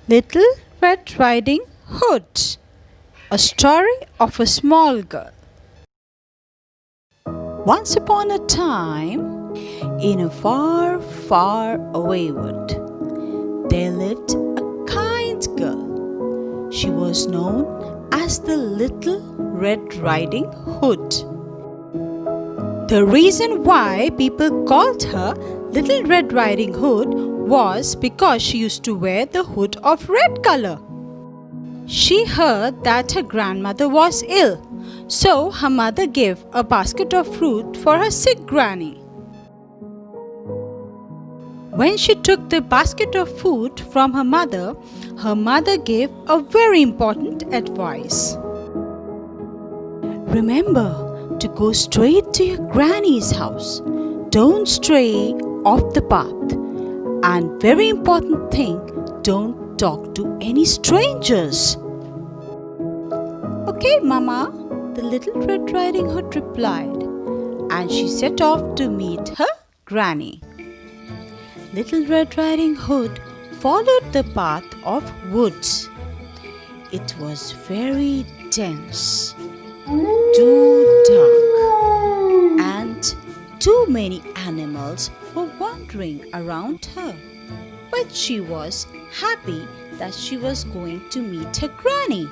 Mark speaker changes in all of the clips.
Speaker 1: Little Red Riding Hood. A story of a small girl. Once upon a time, in a far, far away wood, there lived a kind girl. She was known as the Little Red Riding Hood. The reason why people called her Little Red Riding Hood was because she used to wear the hood of red color. She heard that her grandmother was ill, so her mother gave a basket of fruit for her sick granny. When she took the basket of food from her mother gave a very important advice. Remember to go straight to your granny's house. Don't stray off the path. And very important thing, don't talk to any strangers. Okay, Mama, the Little Red Riding Hood replied, and she set off to meet her granny. Little Red Riding Hood followed the path of woods. It was very dense, too dark, and too many animals were wandering around her. But she was happy that she was going to meet her granny.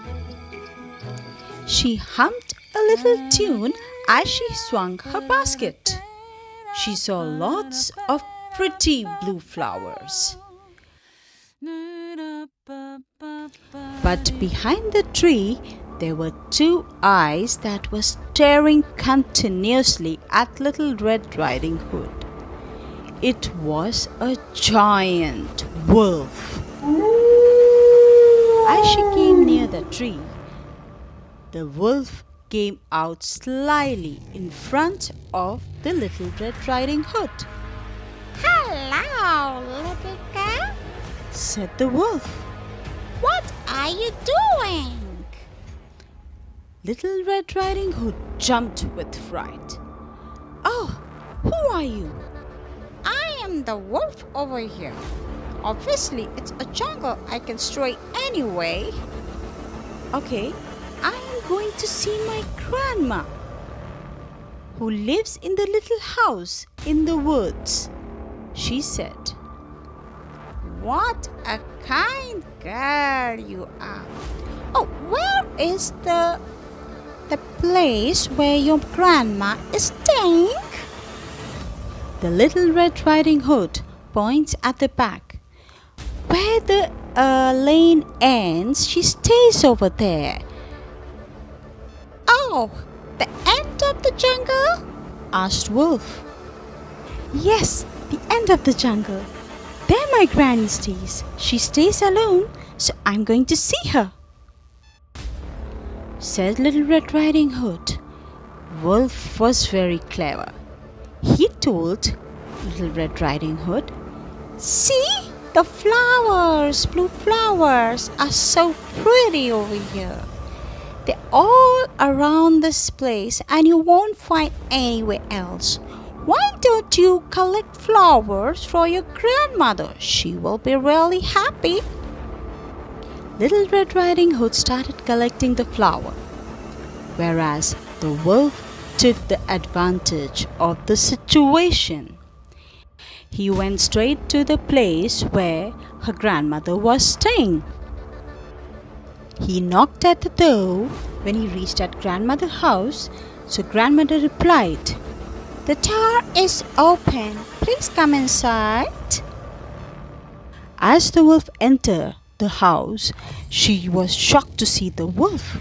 Speaker 1: She hummed a little tune as she swung her basket. She saw lots of pretty blue flowers. But behind the tree, there were two eyes that were staring continuously at Little Red Riding Hood. It was a giant wolf. As she came near the tree, the wolf came out slyly in front of the Little Red Riding Hood.
Speaker 2: Hello, little girl.
Speaker 1: Said the wolf.
Speaker 2: What are you doing?
Speaker 1: Little Red Riding Hood jumped with fright. Oh, who are you?
Speaker 2: I am the wolf over here. Obviously, it's a jungle. I can stray anyway.
Speaker 1: Okay, I am going to see my grandma, who lives in the little house in the woods, she said.
Speaker 2: What a kind girl you are. Oh, where is the place where your grandma is staying?
Speaker 1: The Little Red Riding Hood points at the back. Where the lane ends, she stays over there.
Speaker 2: Oh, the end of the jungle?
Speaker 1: Asked Wolf. Yes, the end of the jungle. There my granny stays. She stays alone, so I'm going to see her, said Little Red Riding Hood. Wolf was very clever. He told Little Red Riding Hood,
Speaker 2: See, the flowers, blue flowers, are so pretty over here. They're all around this place and you won't find anywhere else. Why don't you collect flowers for your grandmother? She will be really happy.
Speaker 1: Little Red Riding Hood started collecting the flower, whereas the wolf took the advantage of the situation. He went straight to the place where her grandmother was staying. He knocked at the door when he reached at grandmother's house, so grandmother replied,
Speaker 2: The door is open. Please come inside.
Speaker 1: As the wolf entered the house, she was shocked to see the wolf.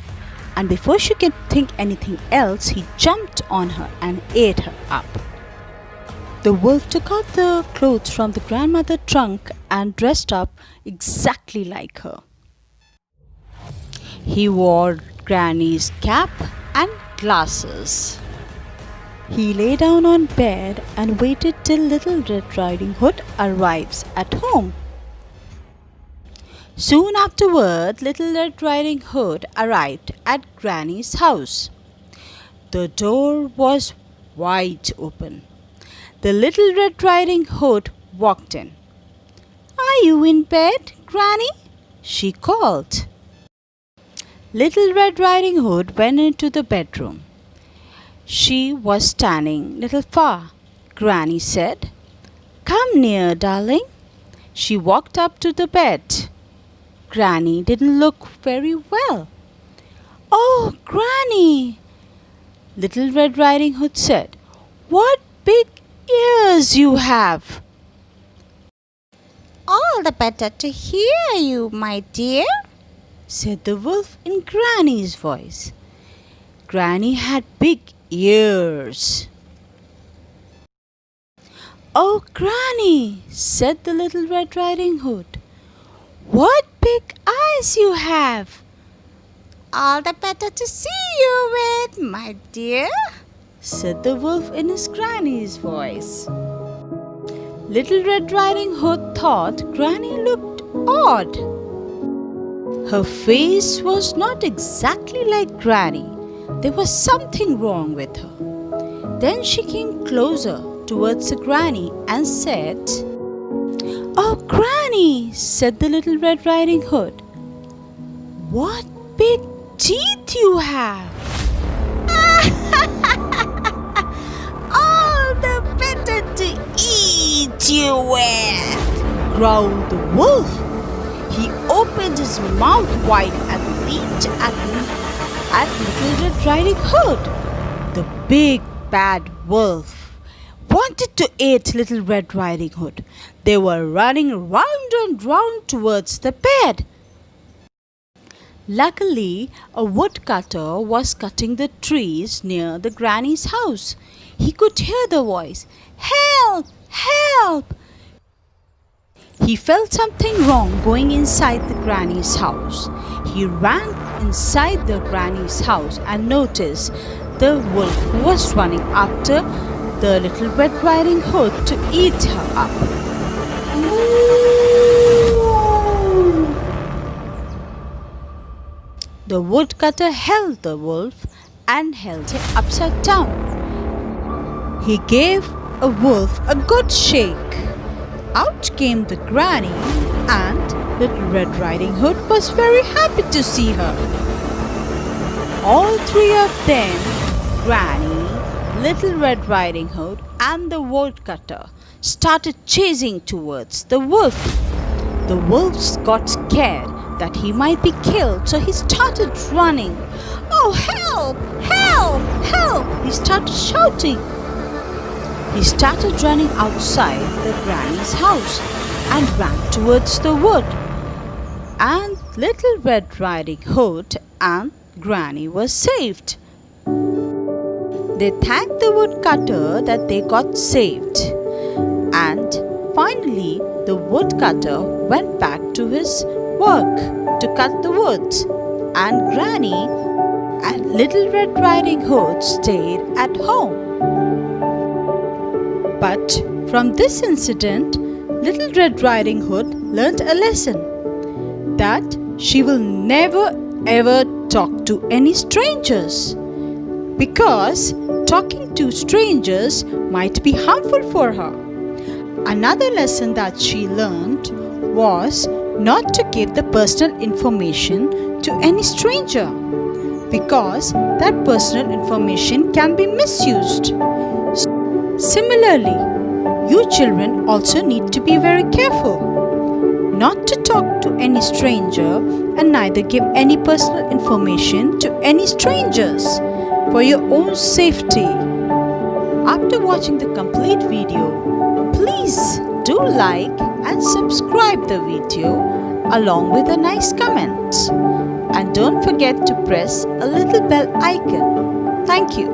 Speaker 1: And before she could think anything else, he jumped on her and ate her up. The wolf took out the clothes from the grandmother's trunk and dressed up exactly like her. He wore Granny's cap and glasses. He lay down on bed and waited till Little Red Riding Hood arrives at home. Soon afterward, Little Red Riding Hood arrived at Granny's house. The door was wide open. The Little Red Riding Hood walked in. Are you in bed, Granny? she called. Little Red Riding Hood went into the bedroom. She was standing little far. Granny said, "Come near, darling." She walked up to the bed. Granny didn't look very well. "Oh, Granny," Little Red Riding Hood said, "what big ears you have!"
Speaker 2: "All the better to hear you, my dear,"
Speaker 1: said the wolf in Granny's voice. Granny had big ears. "Oh, Granny," said the Little Red Riding Hood, "what big eyes you have!"
Speaker 2: "All the better to see you with, my dear,"
Speaker 1: said the wolf in his Granny's voice. Little Red Riding Hood thought Granny looked odd. Her face was not exactly like Granny. There was something wrong with her. Then she came closer towards the Granny and said, "Oh, Granny," said the Little Red Riding Hood, "what big teeth you have!"
Speaker 2: "All the better to eat you with,"
Speaker 1: growled the wolf. He opened his mouth wide and leaped at Little Red Riding Hood. The big bad wolf wanted to eat Little Red Riding Hood. They were running round and round towards the bed. Luckily, a woodcutter was cutting the trees near the Granny's house. He could hear the voice, "Help! Help!" He felt something wrong going inside the Granny's house. He ran inside the Granny's house and noticed the wolf was running after the Little Red Riding Hood to eat her up. The woodcutter held the wolf and held him upside down. He gave a wolf a good shake. Out came the Granny, and Little Red Riding Hood was very happy to see her. All three of them, Granny, Little Red Riding Hood, and the woodcutter, started chasing towards the wolf. The wolf got scared that he might be killed, so he started running. "Oh, help! Help! Help!" he started shouting. He started running outside the Granny's house and ran towards the wood. And Little Red Riding Hood and Granny were saved. They thanked the woodcutter that they got saved. And finally, the woodcutter went back to his work to cut the wood. And Granny and Little Red Riding Hood stayed at home. But from this incident, Little Red Riding Hood learned a lesson that she will never ever talk to any strangers, because talking to strangers might be harmful for her. Another lesson that she learned was not to give the personal information to any stranger, because that personal information can be misused. Similarly, you children also need to be very careful not to talk to any stranger and neither give any personal information to any strangers for your own safety. After watching the complete video, please do like and subscribe the video along with a nice comment. And don't forget to press a little bell icon. Thank you.